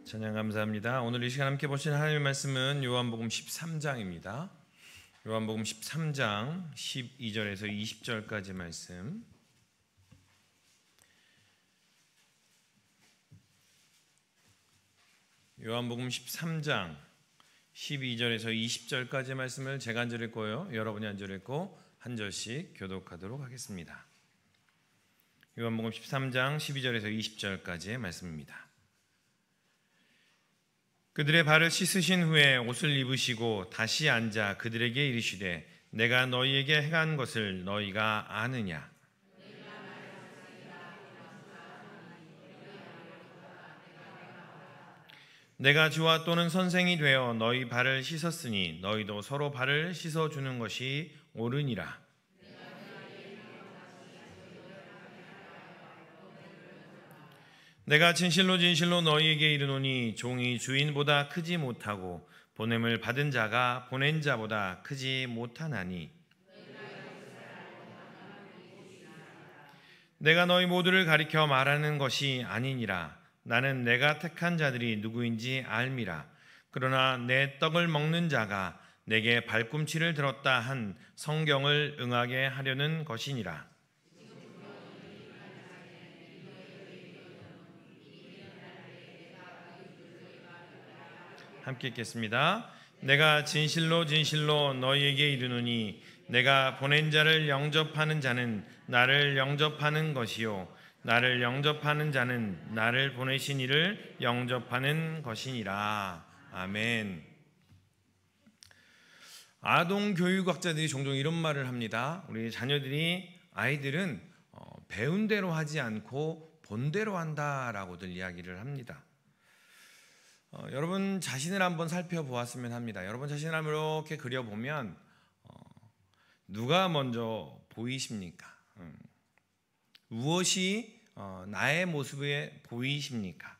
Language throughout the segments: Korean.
찬양 감사합니다. 오늘 이 시간 함께 보실 하나님의 말씀은 요한복음 13장입니다. 요한복음 13장 12절에서 20절까지 말씀. 요한복음 13장 12절에서 20절까지 말씀을 제가 한 절 읽고요, 여러분이 한 절 읽고 한 절씩 교독하도록 하겠습니다. 요한복음 13장 12절에서 20절까지의 말씀입니다. 그들의 발을 씻으신 후에 옷을 입으시고 다시 앉아 그들에게 이르시되 내가 너희에게 행한 것을 너희가 아느냐? 내가 주와 또는 선생이 되어 너희 발을 씻었으니 너희도 서로 발을 씻어주는 것이 옳으니라. 내가 진실로 진실로 너희에게 이르노니 종이 주인보다 크지 못하고 보냄을 받은 자가 보낸 자보다 크지 못하나니 내가 너희 모두를 가리켜 말하는 것이 아니니라. 나는 내가 택한 자들이 누구인지 알미라. 그러나 내 떡을 먹는 자가 내게 발꿈치를 들었다 한 성경을 응하게 하려는 것이니라. 함께 읽겠습니다. 내가 진실로 진실로 너희에게 이르노니 내가 보낸 자를 영접하는 자는 나를 영접하는 것이요 나를 영접하는 자는 나를 보내신 이를 영접하는 것이니라. 아멘. 아동 교육학자들이 종종 이런 말을 합니다. 우리 아이들은 배운 대로 하지 않고 본 대로 한다라고들 이야기를 합니다. 여러분 자신을 한번 살펴보았으면 합니다. 여러분 자신을 한번 이렇게 그려보면 누가 먼저 보이십니까? 무엇이 나의 모습에 보이십니까?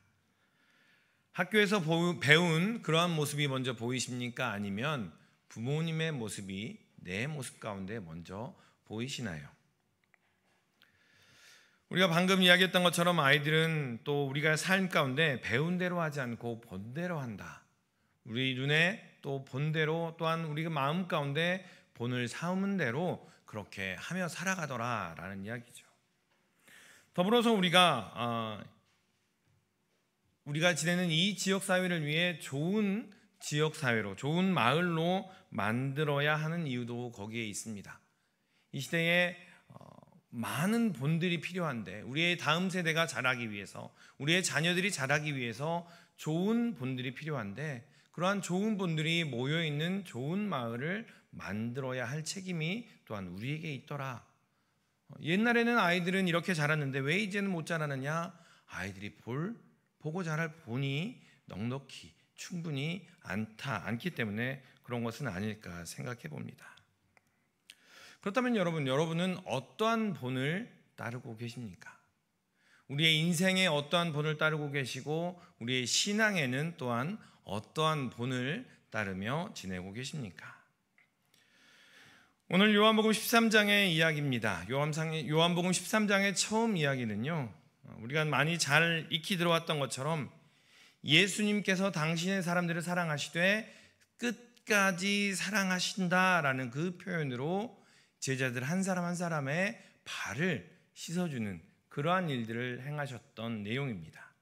학교에서 배운 그러한 모습이 먼저 보이십니까? 아니면 부모님의 모습이 내 모습 가운데 먼저 보이시나요? 우리가 방금 이야기했던 것처럼 아이들은 또 우리가 삶 가운데 배운 대로 하지 않고 본 대로 한다. 우리 눈에 또 본 대로, 또한 우리가 마음 가운데 본을 삼은 대로 그렇게 하며 살아가더라라는 이야기죠. 더불어서 우리가 지내는 이 지역사회를 위해 좋은 지역사회로, 좋은 마을로 만들어야 하는 이유도 거기에 있습니다. 이 시대에 많은 본들이 필요한데 우리의 다음 세대가 자라기 위해서, 우리의 자녀들이 자라기 위해서 좋은 본들이 필요한데 그러한 좋은 본들이 모여있는 좋은 마을을 만들어야 할 책임이 또한 우리에게 있더라. 옛날에는 아이들은 이렇게 자랐는데 왜 이제는 못 자라느냐? 아이들이 보고 자랄 본이 넉넉히 충분히 않기 때문에 그런 것은 아닐까 생각해 봅니다. 그렇다면 여러분은 어떠한 본을 따르고 계십니까? 우리의 인생에 어떠한 본을 따르고 계시고 우리의 신앙에는 또한 어떠한 본을 따르며 지내고 계십니까? 오늘 요한복음 13장의 이야기입니다. 요한복음 13장의 처음 이야기는요, 우리가 많이 잘 익히 들어왔던 것처럼 예수님께서 당신의 사람들을 사랑하시되 끝까지 사랑하신다라는 그 표현으로 제자들 한 사람 한 사람의 발을 씻어주는 그러한 일들을 행하셨던 내용입니다.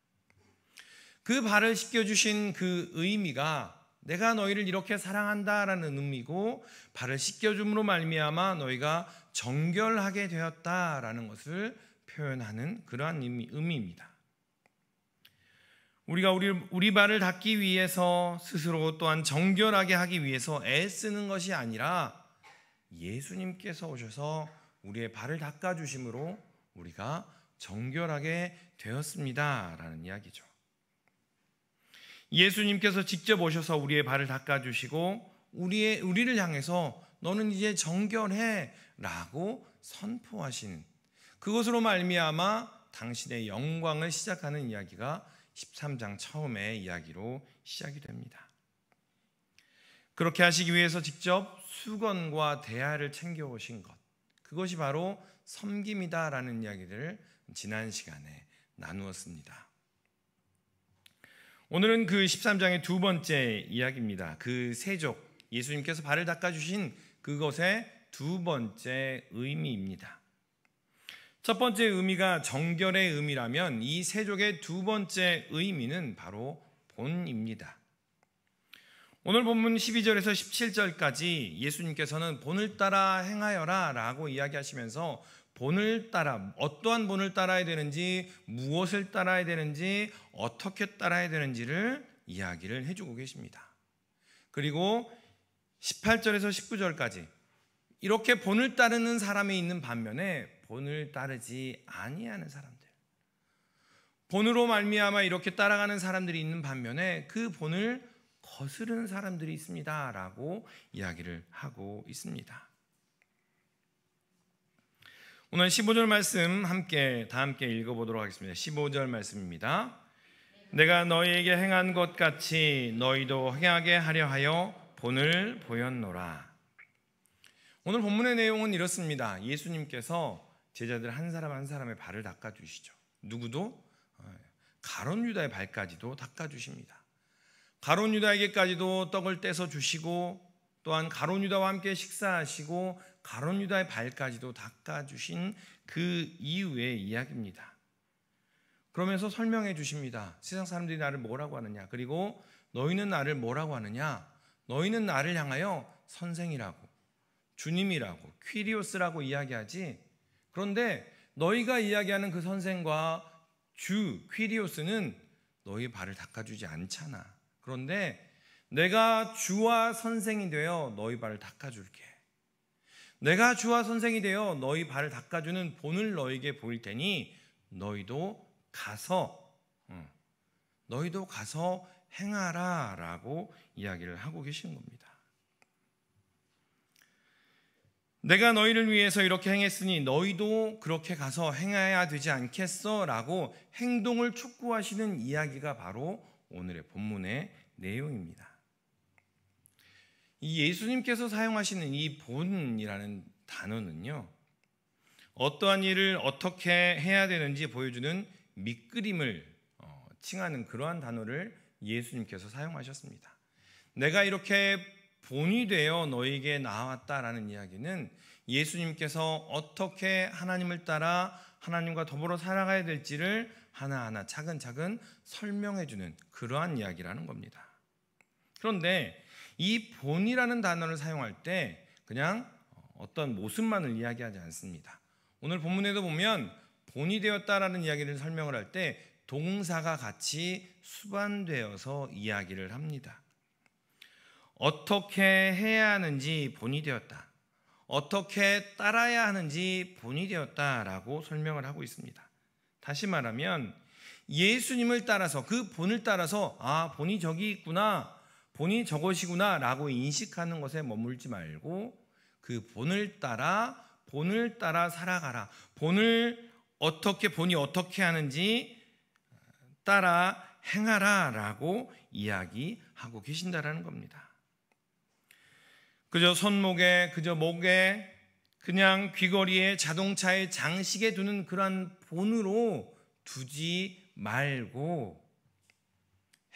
그 발을 씻겨주신 그 의미가 내가 너희를 이렇게 사랑한다라는 의미고, 발을 씻겨줌으로 말미암아 너희가 정결하게 되었다라는 것을 표현하는 그러한 의미입니다. 우리가 우리 발을 닦기 위해서 스스로 또한 정결하게 하기 위해서 애쓰는 것이 아니라 예수님께서 오셔서 우리의 발을 닦아주심으로 우리가 정결하게 되었습니다라는 이야기죠. 예수님께서 직접 오셔서 우리의 발을 닦아주시고 우리를 향해서 너는 이제 정결해 라고 선포하시는, 그것으로 말미암아 당신의 영광을 시작하는 이야기가 13장 처음의 이야기로 시작이 됩니다. 그렇게 하시기 위해서 직접 수건과 대야를 챙겨오신 것, 그것이 바로 섬김이다라는 이야기를 지난 시간에 나누었습니다. 오늘은 그 13장의 두 번째 이야기입니다. 그 세족, 예수님께서 발을 닦아주신 그것의 두 번째 의미입니다. 첫 번째 의미가 정결의 의미라면 이 세족의 두 번째 의미는 바로 본입니다. 오늘 본문 12절에서 17절까지 예수님께서는 본을 따라 행하여라 라고 이야기하시면서 본을 따라, 어떠한 본을 따라야 되는지, 무엇을 따라야 되는지, 어떻게 따라야 되는지를 이야기를 해주고 계십니다. 그리고 18절에서 19절까지 이렇게 본을 따르는 사람이 있는 반면에 본을 따르지 아니하는 사람들, 본으로 말미암아 이렇게 따라가는 사람들이 있는 반면에 그 본을 거스르는 사람들이 있습니다 라고 이야기를 하고 있습니다. 오늘 15절 말씀 다 함께 읽어보도록 하겠습니다. 15절 말씀입니다. 내가 너희에게 행한 것 같이 너희도 행하게 하려 하여 본을 보였노라. 오늘 본문의 내용은 이렇습니다. 예수님께서 제자들 한 사람 한 사람의 발을 닦아주시죠. 누구도? 가룟 유다의 발까지도 닦아주십니다. 가룟 유다에게까지도 떡을 떼서 주시고 또한 가룟 유다와 함께 식사하시고 가룟 유다의 발까지도 닦아주신 그 이후의 이야기입니다. 그러면서 설명해 주십니다. 세상 사람들이 나를 뭐라고 하느냐, 그리고 너희는 나를 뭐라고 하느냐, 너희는 나를 향하여 선생이라고, 주님이라고, 퀴리오스라고 이야기하지, 그런데 너희가 이야기하는 그 선생과 주, 퀴리오스는 너희 발을 닦아주지 않잖아. 그런데 내가 주와 선생이 되어 너희 발을 닦아줄게. 내가 주와 선생이 되어 너희 발을 닦아주는 본을 너희에게 보일 테니 너희도 가서 행하라 라고 이야기를 하고 계시는 겁니다. 내가 너희를 위해서 이렇게 행했으니 너희도 그렇게 가서 행해야 되지 않겠어? 라고 행동을 촉구하시는 이야기가 바로 오늘의 본문의 내용입니다. 이 예수님께서 사용하시는 이 본이라는 단어는요, 어떠한 일을 어떻게 해야 되는지 보여주는 밑그림을 칭하는 그러한 단어를 예수님께서 사용하셨습니다. 내가 이렇게 본이 되어 너에게 나왔다라는 이야기는 예수님께서 어떻게 하나님을 따라 하나님과 더불어 살아가야 될지를 하나하나 차근차근 설명해주는 그러한 이야기라는 겁니다. 그런데 이 본이라는 단어를 사용할 때 그냥 어떤 모습만을 이야기하지 않습니다. 오늘 본문에도 보면 본이 되었다라는 이야기를 설명을 할 때 동사가 같이 수반되어서 이야기를 합니다. 어떻게 해야 하는지 본이 되었다, 어떻게 따라야 하는지 본이 되었다라고 설명을 하고 있습니다. 다시 말하면 예수님을 따라서, 그 본을 따라서 본이 저기 있구나, 본이 저것이구나 라고 인식하는 것에 머물지 말고 그 본을 따라 살아가라. 본이 어떻게 하는지 따라 행하라 라고 이야기하고 계신다라는 겁니다. 그저 손목에, 그저 목에, 그냥 귀걸이에, 자동차에, 장식에 두는 그러한 본으로 두지 말고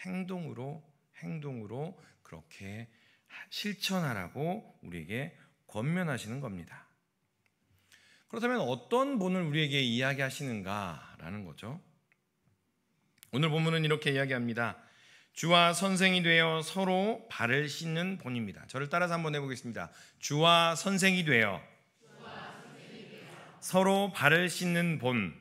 행동으로 그렇게 실천하라고 우리에게 권면하시는 겁니다. 그렇다면 어떤 본을 우리에게 이야기하시는가라는 거죠. 오늘 본문은 이렇게 이야기합니다. 주와 선생이 되어 서로 발을 씻는 본입니다. 저를 따라서 한번 해보겠습니다. 주와 선생이 되어 서로 발을 씻는 본.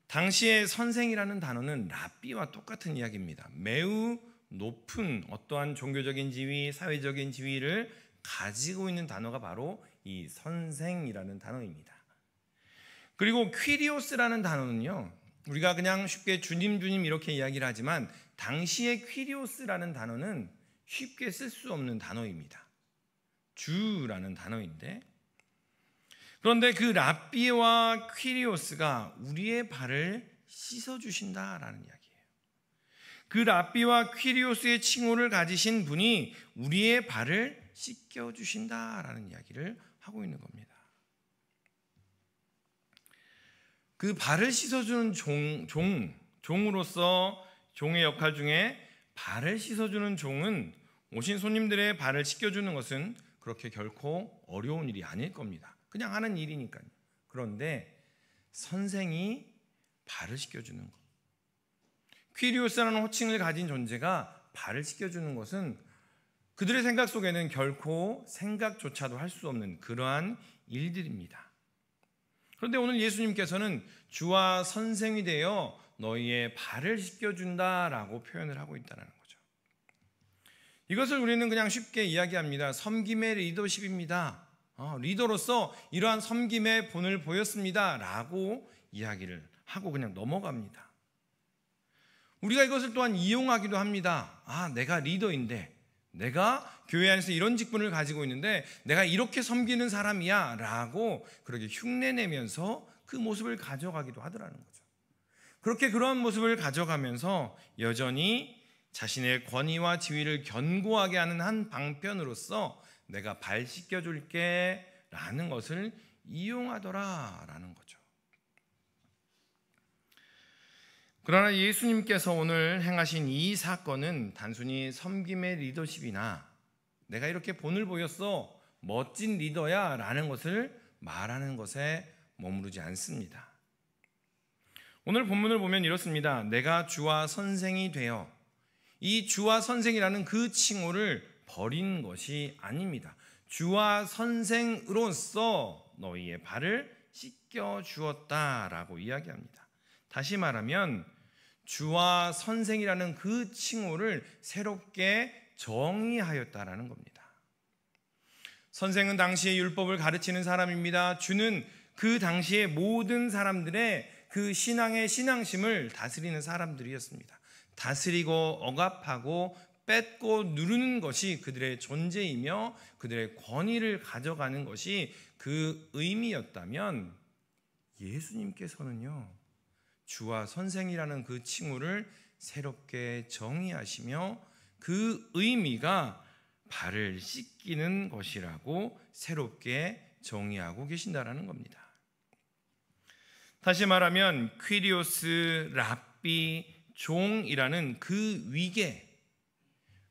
당시에 선생이라는 단어는 랍비와 똑같은 이야기입니다. 매우 높은 어떠한 종교적인 지위, 사회적인 지위를 가지고 있는 단어가 바로 이 선생이라는 단어입니다. 그리고 퀴리오스라는 단어는요, 우리가 그냥 쉽게 주님 이렇게 이야기를 하지만 당시에 퀴리오스라는 단어는 쉽게 쓸 수 없는 단어입니다. 주라는 단어인데, 그런데 그 랍비와 퀴리오스가 우리의 발을 씻어주신다라는 이야기예요. 그 랍비와 퀴리오스의 칭호를 가지신 분이 우리의 발을 씻겨주신다라는 이야기를 하고 있는 겁니다. 그 발을 씻어주는 종으로서 종의 역할 중에 발을 씻어주는 종은 오신 손님들의 발을 씻겨주는 것은 그렇게 결코 어려운 일이 아닐 겁니다. 그냥 하는 일이니까요. 그런데 선생이 발을 씻겨주는 것, 퀴리오스라는 호칭을 가진 존재가 발을 씻겨주는 것은 그들의 생각 속에는 결코 생각조차도 할 수 없는 그러한 일들입니다. 그런데 오늘 예수님께서는 주와 선생이 되어 너희의 발을 씻겨준다라고 표현을 하고 있다는 거죠. 이것을 우리는 그냥 쉽게 이야기합니다. 섬김의 리더십입니다. 리더로서 이러한 섬김의 본을 보였습니다 라고 이야기를 하고 그냥 넘어갑니다. 우리가 이것을 또한 이용하기도 합니다. 내가 리더인데, 내가 교회 안에서 이런 직분을 가지고 있는데 내가 이렇게 섬기는 사람이야 라고 그렇게 흉내내면서 그 모습을 가져가기도 하더라는 거죠. 그렇게 그런 모습을 가져가면서 여전히 자신의 권위와 지위를 견고하게 하는 한 방편으로서 내가 발 씻겨줄게 라는 것을 이용하더라라는 거죠. 그러나 예수님께서 오늘 행하신 이 사건은 단순히 섬김의 리더십이나 내가 이렇게 본을 보였어, 멋진 리더야 라는 것을 말하는 것에 머무르지 않습니다. 오늘 본문을 보면 이렇습니다. 내가 주와 선생이 되어, 이 주와 선생이라는 그 칭호를 버린 것이 아닙니다. 주와 선생으로서 너희의 발을 씻겨 주었다라고 이야기합니다. 다시 말하면 주와 선생이라는 그 칭호를 새롭게 정의하였다라는 겁니다. 선생은 당시의 율법을 가르치는 사람입니다. 주는 그 당시의 모든 사람들의 그 신앙의 신앙심을 다스리는 사람들이었습니다. 다스리고 억압하고 뺏고 누르는 것이 그들의 존재이며 그들의 권위를 가져가는 것이 그 의미였다면 예수님께서는요, 주와 선생이라는 그 칭호를 새롭게 정의하시며 그 의미가 발을 씻기는 것이라고 새롭게 정의하고 계신다라는 겁니다. 다시 말하면 퀴리오스, 랍비, 종이라는 그 위계,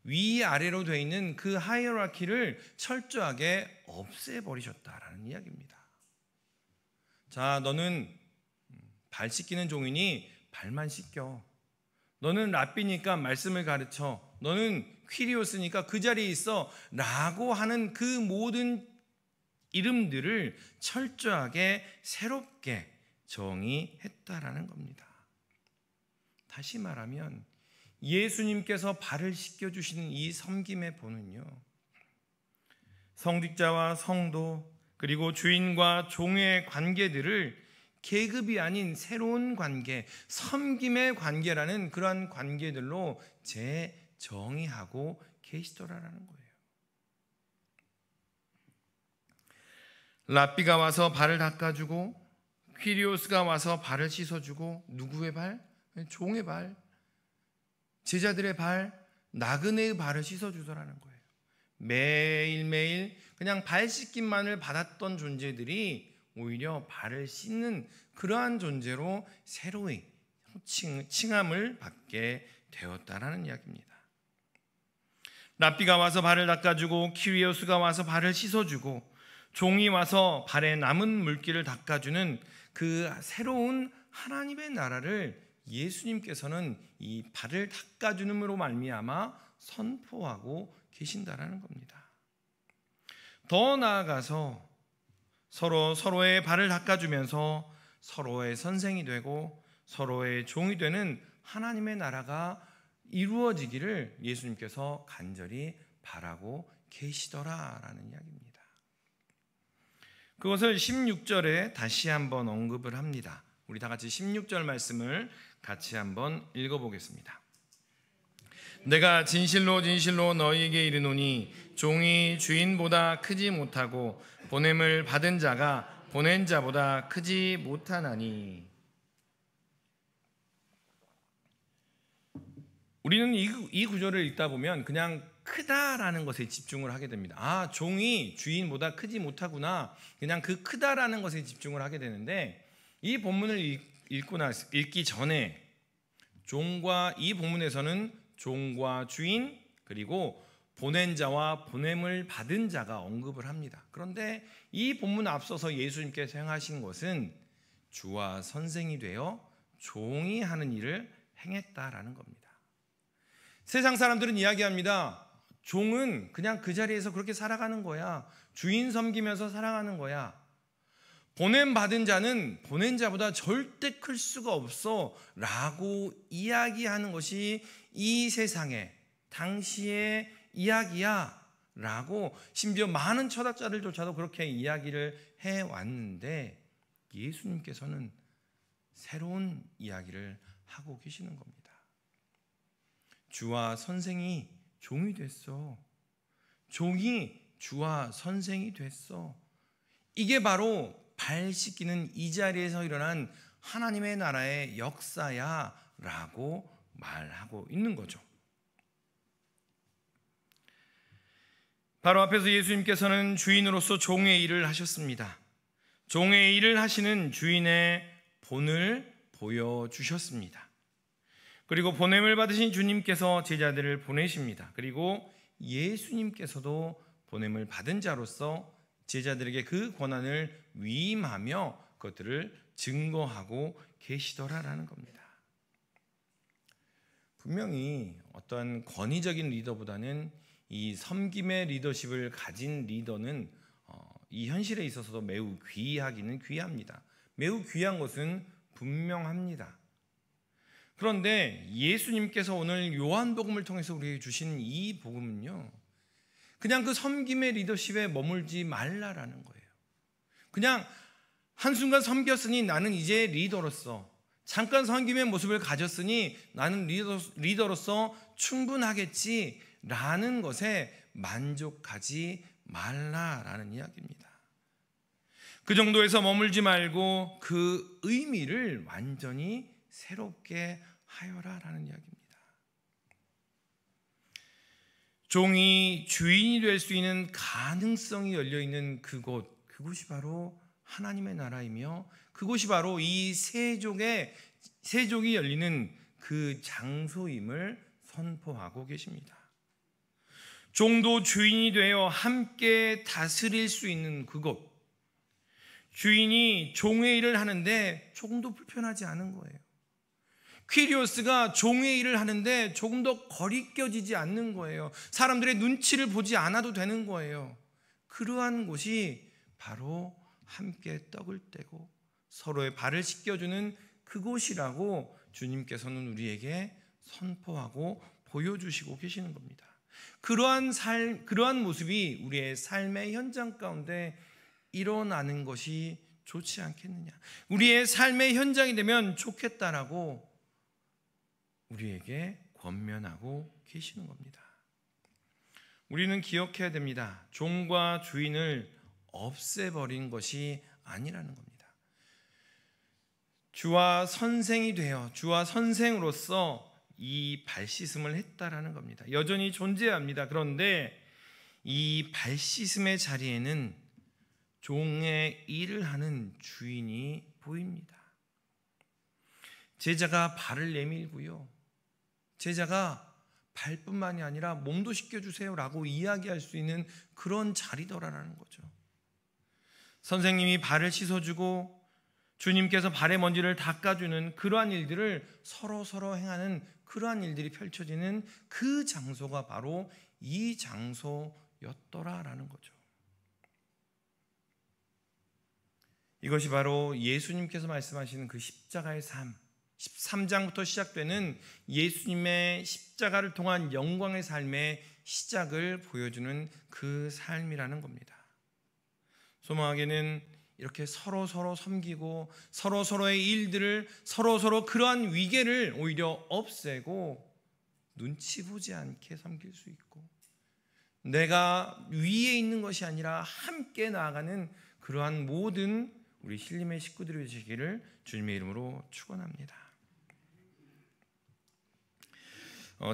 위아래로 되어 있는 그 하이어라키를 철저하게 없애버리셨다라는 이야기입니다. 자, 너는 발 씻기는 종이니 발만 씻겨. 너는 랍비니까 말씀을 가르쳐. 너는 퀴리오스니까 그 자리에 있어 라고 하는 그 모든 이름들을 철저하게 새롭게 정의했다라는 겁니다. 다시 말하면 예수님께서 발을 씻겨주시는 이 섬김의 본은요, 성직자와 성도 그리고 주인과 종의 관계들을 계급이 아닌 새로운 관계, 섬김의 관계라는 그러한 관계들로 재정의하고 계시더라라는 거예요. 랍비가 와서 발을 닦아주고 퀴리오스가 와서 발을 씻어주고 누구의 발? 종의 발, 제자들의 발, 나그네의 발을 씻어주더라는 거예요. 매일매일 그냥 발 씻김만을 받았던 존재들이 오히려 발을 씻는 그러한 존재로 새로이 칭함을 받게 되었다라는 이야기입니다. 랍비가 와서 발을 닦아주고 퀴리오스가 와서 발을 씻어주고 종이 와서 발에 남은 물기를 닦아주는 그 새로운 하나님의 나라를 예수님께서는 이 발을 닦아주는으로 말미암아 선포하고 계신다라는 겁니다. 더 나아가서 서로의 발을 닦아주면서 서로의 선생이 되고 서로의 종이 되는 하나님의 나라가 이루어지기를 예수님께서 간절히 바라고 계시더라라는 이야기입니다. 그것을 16절에 다시 한번 언급을 합니다. 우리 다 같이 16절 말씀을 같이 한번 읽어보겠습니다. 내가 진실로 진실로 너희에게 이르노니 종이 주인보다 크지 못하고 보냄을 받은 자가 보낸 자보다 크지 못하나니. 우리는 이 구절을 읽다 보면 그냥 크다라는 것에 집중을 하게 됩니다. 종이 주인보다 크지 못하구나. 그냥 그 크다라는 것에 집중을 하게 되는데 이 본문을 읽기 전에 이 본문에서는 종과 주인 그리고 보낸 자와 보냄을 받은 자가 언급을 합니다. 그런데 이 본문 앞서서 예수님께서 행하신 것은 주와 선생이 되어 종이 하는 일을 행했다라는 겁니다. 세상 사람들은 이야기합니다. 종은 그냥 그 자리에서 그렇게 살아가는 거야. 주인 섬기면서 살아가는 거야. 보냄 받은 자는 보낸 자보다 절대 클 수가 없어 라고 이야기하는 것이 이 세상의 당시의 이야기야 라고 심지어 많은 철학자들조차도 그렇게 이야기를 해왔는데 예수님께서는 새로운 이야기를 하고 계시는 겁니다. 주와 선생이 종이 됐어. 종이 주와 선생이 됐어. 이게 바로 발 씻기는 이 자리에서 일어난 하나님의 나라의 역사야 라고 말하고 있는 거죠. 바로 앞에서 예수님께서는 주인으로서 종의 일을 하셨습니다. 종의 일을 하시는 주인의 본을 보여주셨습니다. 그리고 보냄을 받으신 주님께서 제자들을 보내십니다. 그리고 예수님께서도 보냄을 받은 자로서 제자들에게 그 권한을 위임하며 그것들을 증거하고 계시더라라는 겁니다. 분명히 어떤 권위적인 리더보다는 이 섬김의 리더십을 가진 리더는 이 현실에 있어서도 매우 귀하기는 귀합니다. 매우 귀한 것은 분명합니다. 그런데 예수님께서 오늘 요한복음을 통해서 우리에게 주신 이 복음은요, 그냥 그 섬김의 리더십에 머물지 말라라는 거예요. 그냥 한순간 섬겼으니 나는 이제 리더로서, 잠깐 섬김의 모습을 가졌으니 나는 리더로서 충분하겠지라는 것에 만족하지 말라라는 이야기입니다. 그 정도에서 머물지 말고 그 의미를 완전히 새롭게 하여라라는 이야기입니다. 종이 주인이 될 수 있는 가능성이 열려있는 그곳이 바로 하나님의 나라이며 그곳이 바로 이 세족이 열리는 그 장소임을 선포하고 계십니다. 종도 주인이 되어 함께 다스릴 수 있는 그곳, 주인이 종의 일을 하는데 조금도 불편하지 않은 거예요. 퀴리오스가 종의 일을 하는데 조금 더 거리껴지지 않는 거예요. 사람들의 눈치를 보지 않아도 되는 거예요. 그러한 곳이 바로 함께 떡을 떼고 서로의 발을 씻겨주는 그곳이라고 주님께서는 우리에게 선포하고 보여주시고 계시는 겁니다. 그러한 모습이 우리의 삶의 현장 가운데 일어나는 것이 좋지 않겠느냐. 우리의 삶의 현장이 되면 좋겠다라고 우리에게 권면하고 계시는 겁니다. 우리는 기억해야 됩니다. 종과 주인을 없애버린 것이 아니라는 겁니다. 주와 선생이 되어 주와 선생으로서 이 발씻음을 했다라는 겁니다. 여전히 존재합니다. 그런데 이 발씻음의 자리에는 종의 일을 하는 주인이 보입니다. 제자가 발을 내밀고요, 제자가 발뿐만이 아니라 몸도 씻겨주세요 라고 이야기할 수 있는 그런 자리더라라는 거죠. 선생님이 발을 씻어주고 주님께서 발의 먼지를 닦아주는 그러한 일들을 서로 행하는 그러한 일들이 펼쳐지는 그 장소가 바로 이 장소였더라라는 거죠. 이것이 바로 예수님께서 말씀하시는 그 십자가의 삶, 13장부터 시작되는 예수님의 십자가를 통한 영광의 삶의 시작을 보여주는 그 삶이라는 겁니다. 소망하게는 이렇게 서로 섬기고 서로의 일들을 서로 그러한 위계를 오히려 없애고 눈치 보지 않게 섬길 수 있고, 내가 위에 있는 것이 아니라 함께 나아가는 그러한 모든 우리 신림의 식구들이 되시기를 주님의 이름으로 축원합니다.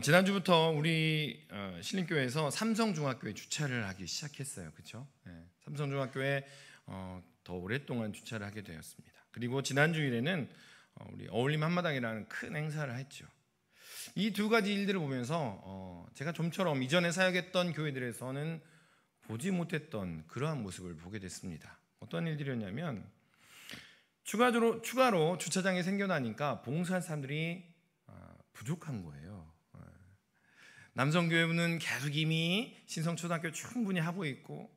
지난주부터 우리 신림교회에서 삼성중학교에 주차를 하기 시작했어요. 그렇죠? 네, 삼성중학교에 더 오랫동안 주차를 하게 되었습니다. 그리고 지난 주일에는 우리 어울림 한마당이라는 큰 행사를 했죠. 이 두 가지 일들을 보면서 제가 좀처럼 이전에 사역했던 교회들에서는 보지 못했던 그러한 모습을 보게 됐습니다. 어떤 일들이었냐면 추가로 주차장이 생겨나니까 봉사할 사람들이 부족한 거예요. 남성교회는 계속 이미 신성초등학교 충분히 하고 있고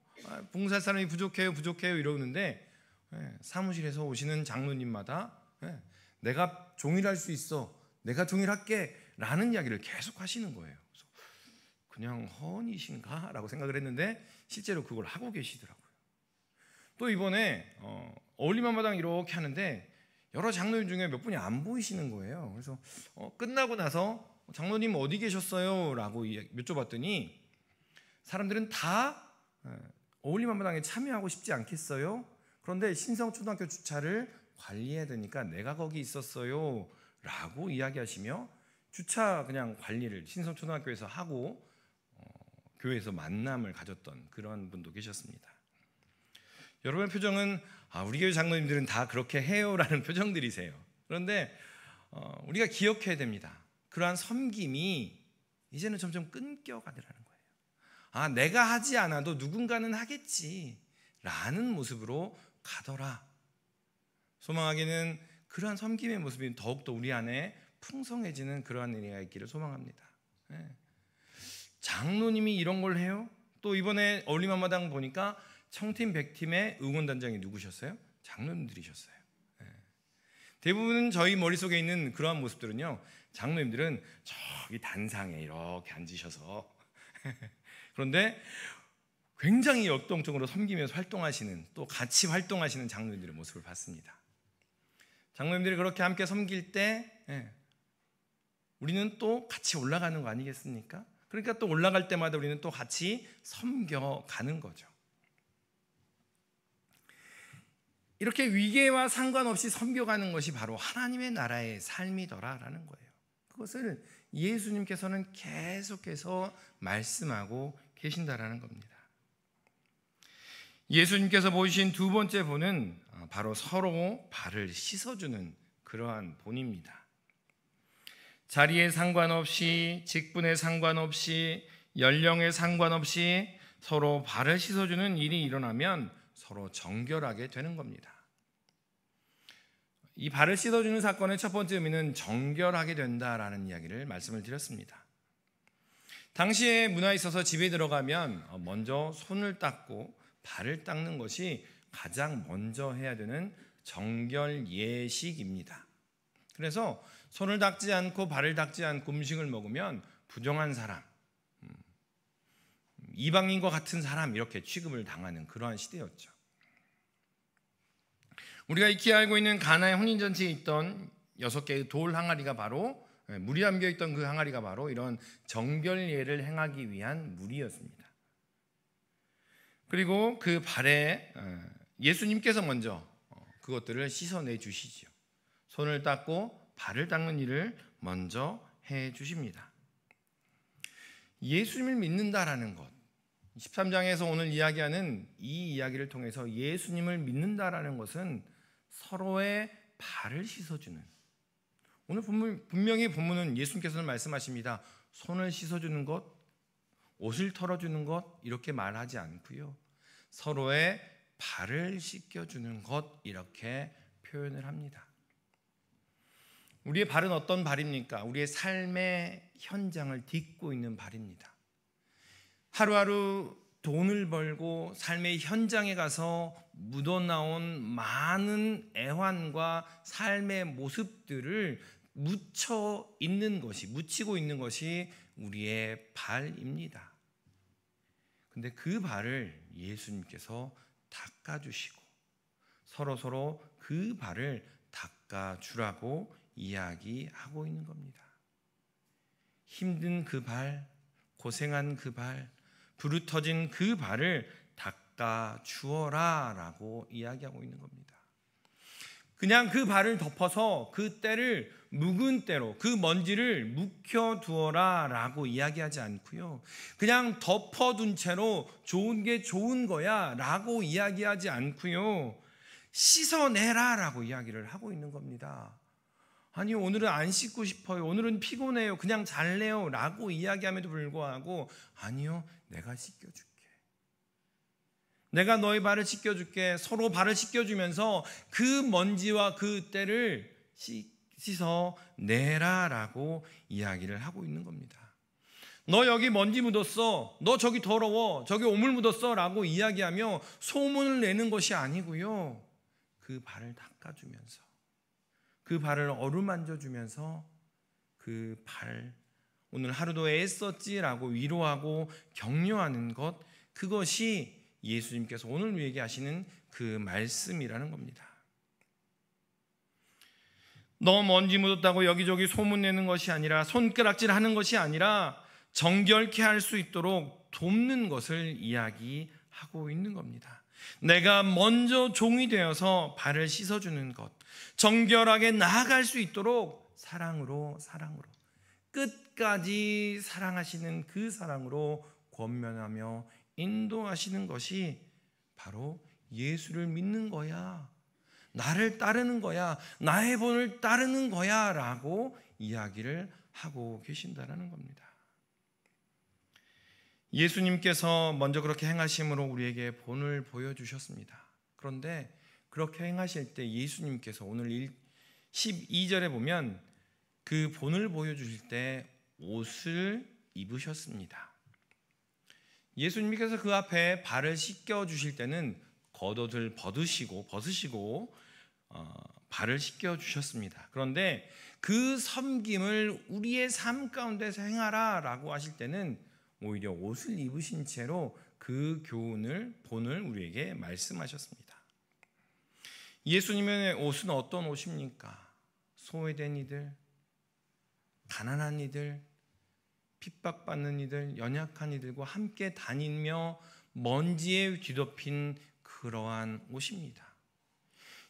봉사할 사람이 부족해요 이러는데 사무실에서 오시는 장로님마다 내가 종일할 수 있어, 내가 종일할게 라는 이야기를 계속 하시는 거예요. 그래서 그냥 허언이신가? 라고 생각을 했는데 실제로 그걸 하고 계시더라고요. 또 이번에 어울림한마당 이렇게 하는데 여러 장로님 중에 몇 분이 안 보이시는 거예요. 그래서 끝나고 나서 장로님 어디 계셨어요? 라고 여쭤봤더니 사람들은 다 어울림한마당에 참여하고 싶지 않겠어요? 그런데 신성초등학교 주차를 관리해야 되니까 내가 거기 있었어요 라고 이야기하시며 주차 그냥 관리를 신성초등학교에서 하고 교회에서 만남을 가졌던 그런 분도 계셨습니다. 여러분의 표정은 우리 교회 장로님들은 다 그렇게 해요라는 표정들이세요. 그런데 우리가 기억해야 됩니다. 그러한 섬김이 이제는 점점 끊겨가더라는 거예요. 내가 하지 않아도 누군가는 하겠지라는 모습으로 가더라. 소망하기는 그러한 섬김의 모습이 더욱더 우리 안에 풍성해지는 그러한 은혜가 있기를 소망합니다. 장로님이 이런 걸 해요? 또 이번에 어울림한마당 보니까 청팀 100팀의 응원단장이 누구셨어요? 장로님들이셨어요. 대부분 저희 머릿속에 있는 그러한 모습들은요, 장로님들은 저기 단상에 이렇게 앉으셔서 그런데 굉장히 역동적으로 섬기면서 활동하시는, 또 같이 활동하시는 장로님들의 모습을 봤습니다. 장로님들이 그렇게 함께 섬길 때 우리는 또 같이 올라가는 거 아니겠습니까? 그러니까 또 올라갈 때마다 우리는 또 같이 섬겨가는 거죠. 이렇게 위계와 상관없이 섬겨가는 것이 바로 하나님의 나라의 삶이더라라는 거예요. 그것을 예수님께서는 계속해서 말씀하고 계신다라는 겁니다. 예수님께서 보이신 두 번째 본은 바로 서로 발을 씻어주는 그러한 본입니다. 자리에 상관없이, 직분에 상관없이, 연령에 상관없이 서로 발을 씻어주는 일이 일어나면 서로 정결하게 되는 겁니다. 이 발을 씻어주는 사건의 첫 번째 의미는 정결하게 된다라는 이야기를 말씀을 드렸습니다. 당시의 문화에 있어서 집에 들어가면 먼저 손을 닦고 발을 닦는 것이 가장 먼저 해야 되는 정결 예식입니다. 그래서 손을 닦지 않고 발을 닦지 않고 음식을 먹으면 부정한 사람, 이방인과 같은 사람 이렇게 취급을 당하는 그러한 시대였죠. 우리가 익히 알고 있는 가나의 혼인잔치에 있던 6개의 돌 항아리가 바로, 물이 담겨있던 그 항아리가 바로 이런 정결예를 행하기 위한 물이었습니다. 그리고 그 발에 예수님께서 먼저 그것들을 씻어내 주시죠. 손을 닦고 발을 닦는 일을 먼저 해 주십니다. 예수님을 믿는다라는 것, 13장에서 오늘 이야기하는 이 이야기를 통해서 예수님을 믿는다라는 것은 서로의 발을 씻어주는, 오늘 분명히 본문은 예수님께서는 말씀하십니다. 손을 씻어주는 것, 옷을 털어주는 것 이렇게 말하지 않고요, 서로의 발을 씻겨주는 것 이렇게 표현을 합니다. 우리의 발은 어떤 발입니까? 우리의 삶의 현장을 딛고 있는 발입니다. 하루하루 돈을 벌고 삶의 현장에 가서 묻어나온 많은 애환과 삶의 모습들을 묻히고 있는 것이 우리의 발입니다. 근데 그 발을 예수님께서 닦아주시고 서로 그 발을 닦아주라고 이야기하고 있는 겁니다. 힘든 그 발, 고생한 그 발, 부르터진 그 발을 닦아주어라 라고 이야기하고 있는 겁니다. 그냥 그 발을 덮어서 그 때를 묵은 때로, 그 먼지를 묵혀두어라 라고 이야기하지 않고요, 그냥 덮어둔 채로 좋은 게 좋은 거야 라고 이야기하지 않고요, 씻어내라 라고 이야기를 하고 있는 겁니다. 아니 오늘은 안 씻고 싶어요. 오늘은 피곤해요. 그냥 잘래요. 라고 이야기함에도 불구하고 아니요, 내가 씻겨줄게. 내가 너의 발을 씻겨줄게. 서로 발을 씻겨주면서 그 먼지와 그 때를 씻어내라 라고 이야기를 하고 있는 겁니다. 너 여기 먼지 묻었어. 너 저기 더러워. 저기 오물 묻었어. 라고 이야기하며 소문을 내는 것이 아니고요. 그 발을 닦아주면서, 그 발을 어루만져주면서 그 발, 오늘 하루도 애썼지라고 위로하고 격려하는 것, 그것이 예수님께서 오늘 우리에게 하시는 그 말씀이라는 겁니다. 너 먼지 묻었다고 여기저기 소문내는 것이 아니라, 손가락질하는 것이 아니라 정결케 할 수 있도록 돕는 것을 이야기하고 있는 겁니다. 내가 먼저 종이 되어서 발을 씻어주는 것, 정결하게 나아갈 수 있도록 사랑으로 끝까지 사랑하시는 그 사랑으로 권면하며 인도하시는 것이 바로 예수를 믿는 거야, 나를 따르는 거야, 나의 본을 따르는 거야 라고 이야기를 하고 계신다는 겁니다. 예수님께서 먼저 그렇게 행하심으로 우리에게 본을 보여주셨습니다. 그런데 그렇게 행하실 때 예수님께서 오늘 12절에 보면 그 본을 보여주실 때 옷을 입으셨습니다. 예수님께서 그 앞에 발을 씻겨주실 때는 겉옷을 벗으시고 발을 씻겨주셨습니다. 그런데 그 섬김을 우리의 삶 가운데서 행하라 라고 하실 때는 오히려 옷을 입으신 채로 그 본을 우리에게 말씀하셨습니다. 예수님의 옷은 어떤 옷입니까? 소외된 이들, 가난한 이들, 핍박받는 이들, 연약한 이들과 함께 다니며 먼지에 뒤덮인 그러한 옷입니다.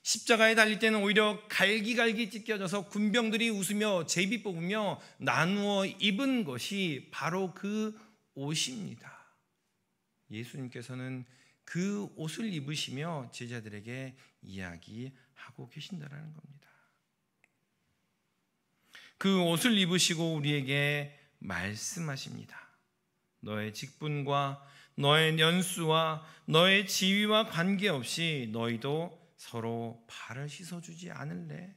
십자가에 달릴 때는 오히려 갈기갈기 찢겨져서 군병들이 웃으며 제비 뽑으며 나누어 입은 것이 바로 그 옷입니다. 예수님께서는 그 옷을 입으시며 제자들에게 이야기하고 계신다는 겁니다. 그 옷을 입으시고 우리에게 말씀하십니다. 너의 직분과 너의 연수와 너의 지위와 관계없이 너희도 서로 발을 씻어주지 않을래?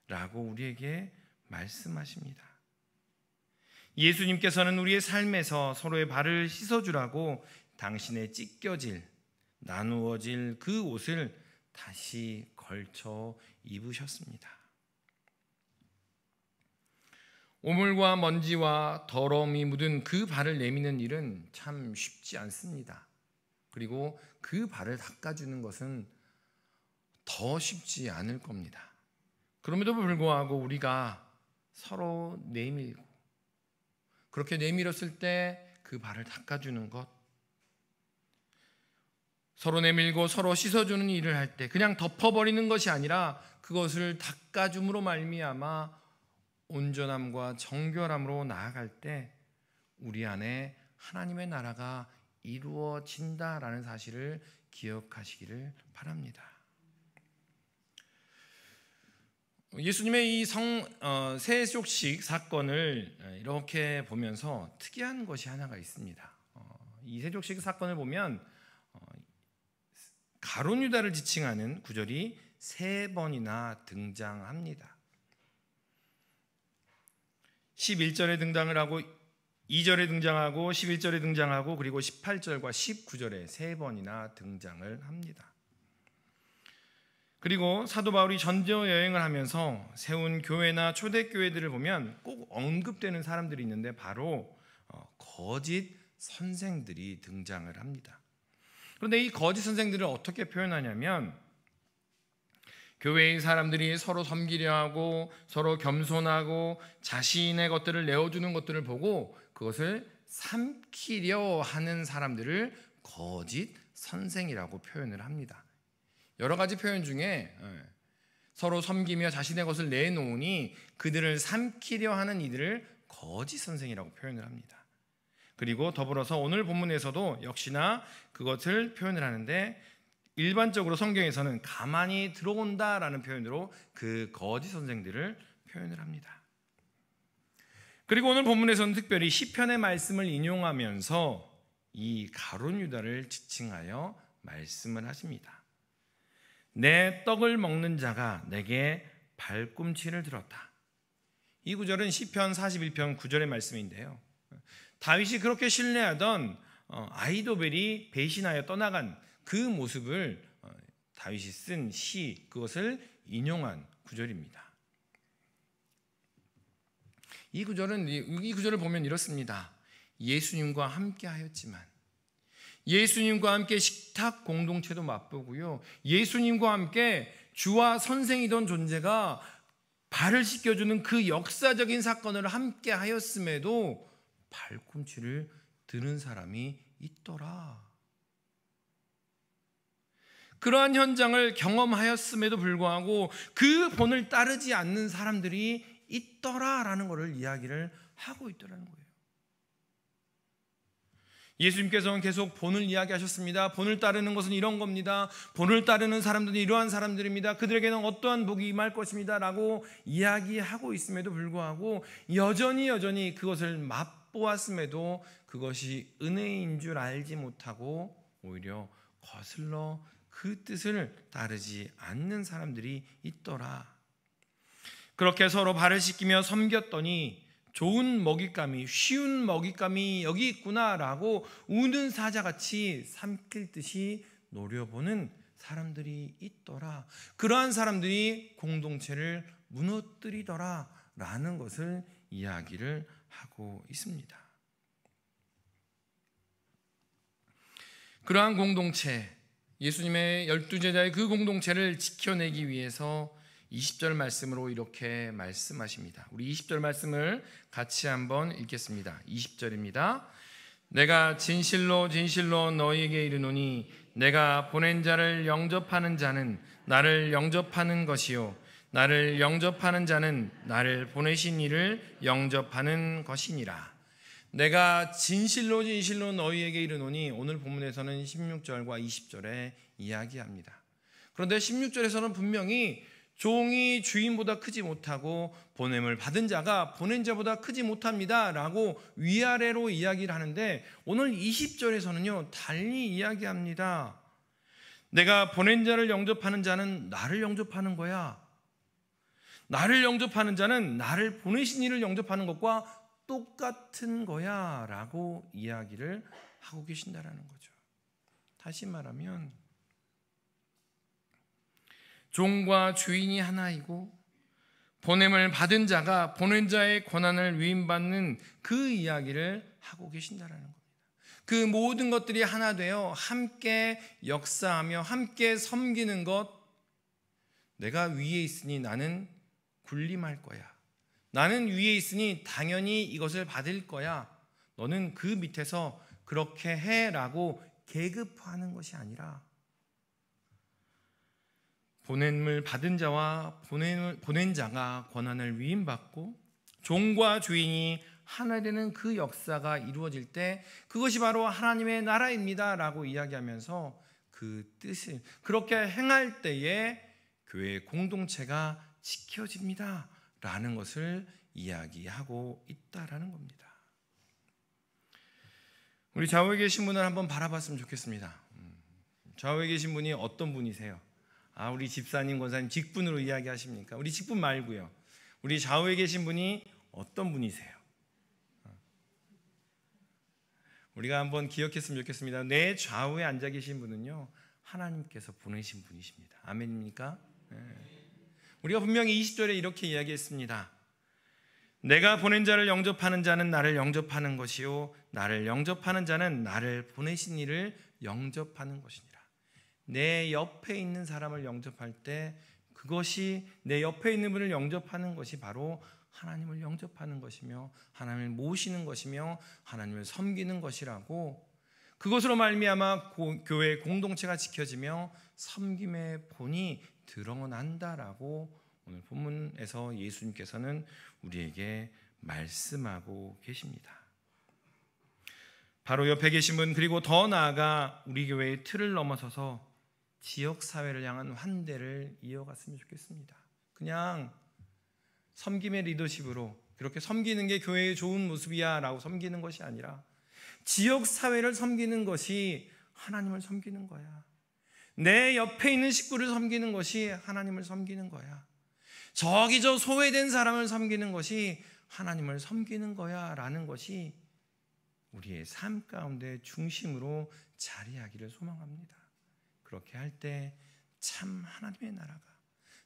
라고 우리에게 말씀하십니다. 예수님께서는 우리의 삶에서 서로의 발을 씻어주라고 당신의 찢겨질, 나누어질 그 옷을 다시 걸쳐 입으셨습니다. 오물과 먼지와 더러움이 묻은 그 발을 내미는 일은 참 쉽지 않습니다. 그리고 그 발을 닦아주는 것은 더 쉽지 않을 겁니다. 그럼에도 불구하고 우리가 서로 내밀고, 그렇게 내밀었을 때 그 발을 닦아주는 것, 서로 내밀고 서로 씻어주는 일을 할 때 그냥 덮어버리는 것이 아니라 그것을 닦아줌으로 말미암아 온전함과 정결함으로 나아갈 때 우리 안에 하나님의 나라가 이루어진다라는 사실을 기억하시기를 바랍니다. 예수님의 이 세족식 사건을 이렇게 보면서 특이한 것이 하나가 있습니다. 이 세족식 사건을 보면 가룟 유다를 지칭하는 구절이 3번이나 등장합니다. 11절에 등장을 하고 2절에 등장하고 11절에 등장하고 그리고 18절과 19절에 3번이나 등장을 합니다. 그리고 사도 바울이 전도 여행을 하면서 세운 교회나 초대교회들을 보면 꼭 언급되는 사람들이 있는데 바로 거짓 선생들이 등장을 합니다. 그런데 이 거짓 선생들을 어떻게 표현하냐면 교회의 사람들이 서로 섬기려 하고 서로 겸손하고 자신의 것들을 내어주는 것들을 보고 그것을 삼키려 하는 사람들을 거짓 선생이라고 표현을 합니다. 여러 가지 표현 중에 서로 섬기며 자신의 것을 내놓으니 그들을 삼키려 하는 이들을 거짓 선생이라고 표현을 합니다. 그리고 더불어서 오늘 본문에서도 역시나 그것을 표현을 하는데 일반적으로 성경에서는 가만히 들어온다라는 표현으로 그 거짓 선생들을 표현을 합니다. 그리고 오늘 본문에서는 특별히 시편의 말씀을 인용하면서 이 가룟 유다를 지칭하여 말씀을 하십니다. 내 떡을 먹는 자가 내게 발꿈치를 들었다. 이 구절은 시편 41편 9절의 말씀인데요, 다윗이 그렇게 신뢰하던 아히도벨이 배신하여 떠나간 그 모습을 다윗이 쓴 시, 그것을 인용한 구절입니다. 이 구절을 보면 이렇습니다. 예수님과 함께 하였지만, 예수님과 함께 식탁 공동체도 맛보고요, 예수님과 함께 주와 선생이던 존재가 발을 씻겨주는 그 역사적인 사건을 함께 하였음에도 발꿈치를 드는 사람이 있더라. 그러한 현장을 경험하였음에도 불구하고 그 본을 따르지 않는 사람들이 있더라라는 것을 이야기를 하고 있더라는 거예요. 예수님께서는 계속 본을 이야기하셨습니다. 본을 따르는 것은 이런 겁니다. 본을 따르는 사람들은 이러한 사람들입니다. 그들에게는 어떠한 복이 임할 것입니다 라고 이야기하고 있음에도 불구하고 여전히 그것을 맛보았음에도 그것이 은혜인 줄 알지 못하고 오히려 거슬러 그 뜻을 따르지 않는 사람들이 있더라. 그렇게 서로 발을 씻기며 섬겼더니 좋은 먹잇감이, 쉬운 먹잇감이 여기 있구나라고 우는 사자같이 삼킬 듯이 노려보는 사람들이 있더라. 그러한 사람들이 공동체를 무너뜨리더라라는 것을 이야기를 하고 있습니다. 그러한 공동체, 예수님의 12제자의 그 공동체를 지켜내기 위해서 20절 말씀으로 이렇게 말씀하십니다. 우리 20절 말씀을 같이 한번 읽겠습니다. 20절입니다. 내가 진실로 너희에게 이르노니 내가 보낸 자를 영접하는 자는 나를 영접하는 것이요 나를 영접하는 자는 나를 보내신 이를 영접하는 것이니라. 내가 진실로 너희에게 이르노니, 오늘 본문에서는 16절과 20절에 이야기합니다. 그런데 16절에서는 분명히 종이 주인보다 크지 못하고 보냄을 받은 자가 보낸 자보다 크지 못합니다 라고 위아래로 이야기를 하는데, 오늘 20절에서는요 달리 이야기합니다. 내가 보낸 자를 영접하는 자는 나를 영접하는 거야. 나를 영접하는 자는 나를 보내신 이를 영접하는 것과 똑같은 거야 라고 이야기를 하고 계신다라는 거죠. 다시 말하면 종과 주인이 하나이고 보냄을 받은 자가 보낸 자의 권한을 위임받는 그 이야기를 하고 계신다라는 겁니다. 그 모든 것들이 하나 되어 함께 역사하며 함께 섬기는 것, 내가 위에 있으니 나는 군림할 거야. 나는 위에 있으니 당연히 이것을 받을 거야. 너는 그 밑에서 그렇게 해라고 계급화하는 것이 아니라, 보냄을 받은 자와 보낸 자가 권한을 위임받고 종과 주인이 하나 되는 그 역사가 이루어질 때 그것이 바로 하나님의 나라입니다 라고 이야기하면서 그 뜻을 그렇게 행할 때에 교회의 공동체가 지켜집니다 라는 것을 이야기하고 있다라는 겁니다. 우리 좌우에 계신 분을 한번 바라봤으면 좋겠습니다. 좌우에 계신 분이 어떤 분이세요? 우리 집사님, 권사님 직분으로 이야기하십니까? 우리 직분 말고요. 우리 좌우에 계신 분이 어떤 분이세요? 우리가 한번 기억했으면 좋겠습니다. 내 좌우에 앉아 계신 분은요 하나님께서 보내신 분이십니다. 아멘입니까? 네. 우리가 분명히 20절에 이렇게 이야기했습니다. 내가 보낸 자를 영접하는 자는 나를 영접하는 것이요 나를 영접하는 자는 나를 보내신 이를 영접하는 것이니라. 내 옆에 있는 사람을 영접할 때 그것이, 내 옆에 있는 분을 영접하는 것이 바로 하나님을 영접하는 것이며 하나님을 모시는 것이며 하나님을 섬기는 것이라고, 그것으로 말미암아 교회 공동체가 지켜지며 섬김의 본이 드러난다라고 오늘 본문에서 예수님께서는 우리에게 말씀하고 계십니다. 바로 옆에 계신 분, 그리고 더 나아가 우리 교회의 틀을 넘어서서 지역 사회를 향한 환대를 이어갔으면 좋겠습니다. 그냥 섬김의 리더십으로 그렇게 섬기는 게 교회의 좋은 모습이야 라고 섬기는 것이 아니라 지역 사회를 섬기는 것이 하나님을 섬기는 거야. 내 옆에 있는 식구를 섬기는 것이 하나님을 섬기는 거야. 저기 저 소외된 사람을 섬기는 것이 하나님을 섬기는 거야 라는 것이 우리의 삶 가운데 중심으로 자리하기를 소망합니다. 그렇게 할 때 참 하나님의 나라가,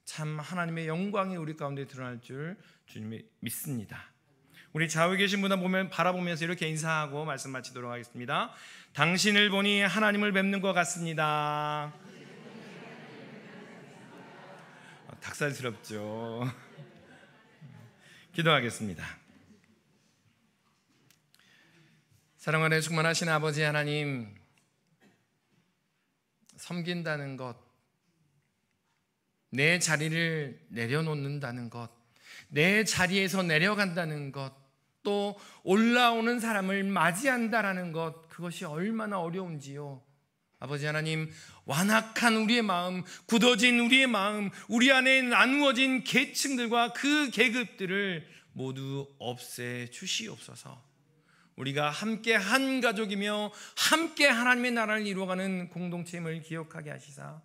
참 하나님의 영광이 우리 가운데 드러날 줄 주님이 믿습니다. 우리 좌우에 계신 분을 바라보면서 이렇게 인사하고 말씀 마치도록 하겠습니다. 당신을 보니 하나님을 뵙는 것 같습니다. 닭살스럽죠. 기도하겠습니다. 사랑하는 충만하신 아버지 하나님, 섬긴다는 것, 내 자리를 내려놓는다는 것, 내 자리에서 내려간다는 것, 또 올라오는 사람을 맞이한다라는 것, 그것이 얼마나 어려운지요. 아버지 하나님, 완악한 우리의 마음, 굳어진 우리의 마음, 우리 안에 나누어진 계층들과 그 계급들을 모두 없애 주시옵소서. 우리가 함께 한 가족이며 함께 하나님의 나라를 이루어가는 공동체임을 기억하게 하시사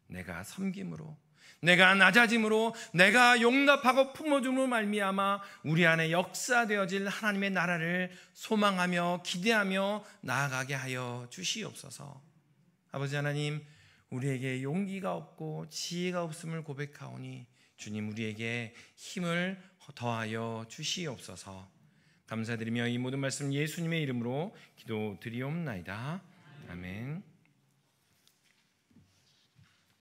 내가 섬김으로, 내가 낮아짐으로, 내가 용납하고 품어줌으로 말미암아 우리 안에 역사되어질 하나님의 나라를 소망하며 기대하며 나아가게 하여 주시옵소서. 아버지 하나님, 우리에게 용기가 없고 지혜가 없음을 고백하오니 주님 우리에게 힘을 더하여 주시옵소서. 감사드리며 이 모든 말씀 예수님의 이름으로 기도드리옵나이다. 아멘.